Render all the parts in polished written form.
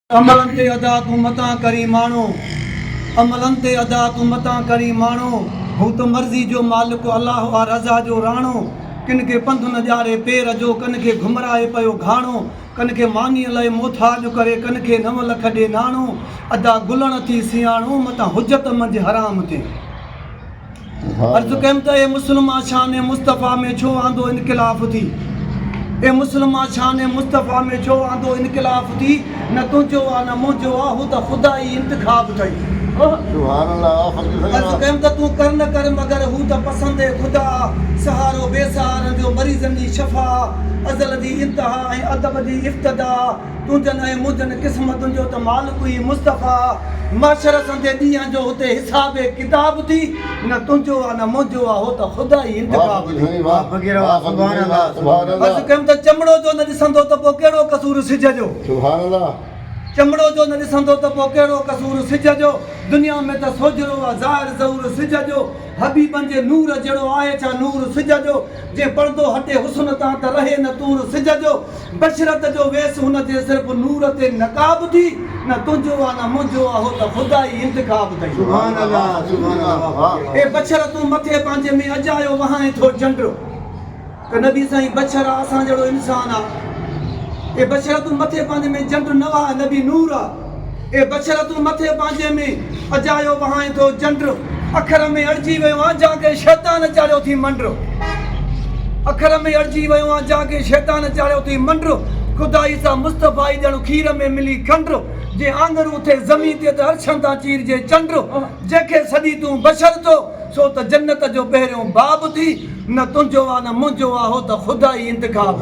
अमलन ते अदा तू मता करी मानो, अमलन ते अदा तू मता करी मानो। हू तो मर्ज़ी जो मालिक अल्लाह आ रज़ा जो राणो। किन के पंध न ॼारे पेर जो, कन के घुमराए पियो घाणो। कन के मानीअ लाइ मोथाज करे, कन के नव लख ॾे नाणो। अदा गुलण थी सियाणो, मता हुजत मंझि हराम ते। अर्ज़ु कयमि त ए मुस्लिमा शान मुस्तफ़ा में छो आंदो इनकलाफ़ थी। ए मुस्लिमा शान मुस्तफ़ा में छो आंदो इनकलाफ़ थी। न तुंहिंजो आहे न मुंहिंजो आहे, हू त ख़ुदा ई इंतिखाब अथई। अर्ज़ु कयमि त तूं कर न कर मगर हू त पसंदि ख़ुदा। सहारो बेसहारनि जो, मरीज़नि जी शफ़ा, अज़ल जी इंतिहा ऐं अदब जी इब्तिदा। तुंहिंजनि ऐं मुंहिंजनि क़िस्मतुनि जो त मालिक ई मुस्तफ़ा। माशर संदे ॾींहं जो हुते हिसाब किताब थी। न तुंहिंजो आहे न मुंहिंजो आहे, हो त ख़ुदा ई इंतिखाब थी। अर्ज़ु कयमि त चमड़ो जो न ॾिसंदो त पोइ कहिड़ो कसूर सिज जो। चमड़ो जो न ॾिसंदो त पोइ कहिड़ो कसूर सिज जो। दुनिया में त सोजरो आहे ज़ाहिर ज़रूर सिज जो। हबीबनि जे नूर जहिड़ो आहे छा नूर सिज जो। जे पर्दो हटे हुस्न तां त रहे न तूर सिज जो। बशरत जो वेस हुन जे सिर्फ़ु नूर ते नकाब थी। न तुंहिंजो आहे न मुंहिंजो आहे, हो त ख़ुदा ई इंतिखाब अथई। ए बशर तूं मथे पंहिंजे में अजायो वहाए थो झंडो। त नबी साईं बशर असां जहिड़ो इंसान आहे। ए बशर तूं मथे पंहिंजे में झंडु न वाह, नबी नूर आहे। ए बशर तूं मथे पंहिंजे में अजायो वहाए थो झंडो। अखर में अड़जी वियो आहे जाके शैतान चाढ़ियो थी मंडरो। अखर में अड़जी वियो आहे जाके शैतान चाढ़ियो थी मंडरो। ख़ुदाई सां मुस्तफ़ा ई ॼण खीर में मिली खंडरो। जे आंगरू थे ज़मीन ते त अर्शनि तां चीर जे चंडरो। जंहिंखे सॼी तूं बशर तो सो त जन्नत जो पहिरियों बाब थी। न तुंहिंजो आहे न मुंहिंजो आहे, हो त ख़ुदा ई इंतिखाब।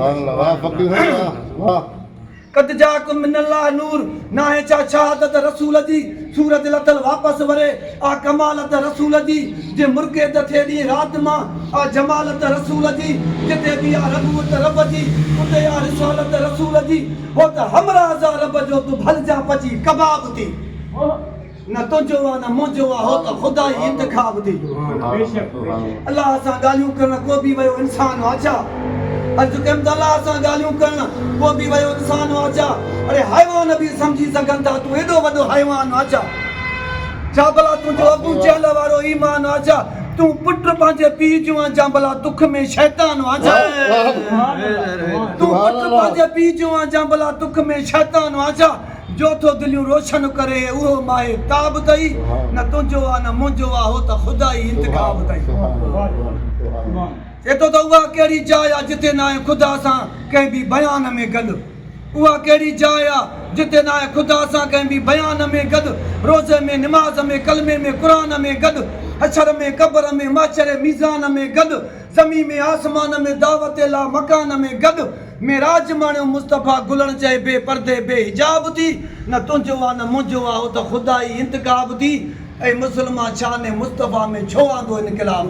कद जाकुम मिनल्लाह नूर नाहे छा शहादत रसूल जी। सूरज लथल वापसि वरे आ कमालत रसूल जी। जे मुर्क़े थे ॾींहुं राति मां आ जमालत रसूल जी। जिते बि आ रबूत रब जी, उते आ रिसालत रसूल जी। हो त हमराज़ आ रब जो, तूं भलजा पची कबाब थी। न तुंहिंजो आहे न मुंहिंजो आहे, हो त ख़ुदा ई इंतिखाब थी। अलाह सां ॻाल्हियूं करण को बि वियो इंसान आहे छा। अर्ज़ु कयमि त अलाह सां ॻाल्हियूं करण को बि वियो इंसान आहे छा। अरे हैवान बि सम्झी सघनि था, तूं एॾो वॾो हैवान आहे छा। छा भला तुंहिंजो अबू जहल वारो ईमान आहे छा। तूं पुट पंहिंजे पीउ जो आहे जा भला दुख में शैतान आहे छा। तूं पुट पंहिंजे पीउ जो आहे जा भला दुख में शैतान आहे छा। जो थो दिलियूं रोशन करे उहो माहे ताब अथई। न तुंहिंजो आहे न मुंहिंजो आहे, हो त ख़ुदा ई इंतिखाब अथई। एतो त उहा कहिड़ी जाइ आहे जिते न आहे ख़ुदा सां कंहिं बि बयान में गॾु। उहा कहिड़ी जाइ आहे जिते न आहे ख़ुदा सां कंहिं बि बयान में गॾु। रोज़े में, निमाज़ में, कलमे में, क़ुरान में गॾु। हशर में, क़ब्र में, माशर मीज़ान में गॾु। ज़मीन में, आसमान में, दावत ला मकान में गॾु। मेराज माणियो मुस्तफ़ा गुलण चए बे पर्दे बे हिजाब थी। न तुंहिंजो आहे न मुंहिंजो आहे, हो त ख़ुदा ई इंतिखाब थी। ऐं मुस्लिमा शान मुस्तफ़ा में छो आंदो इनकलाब।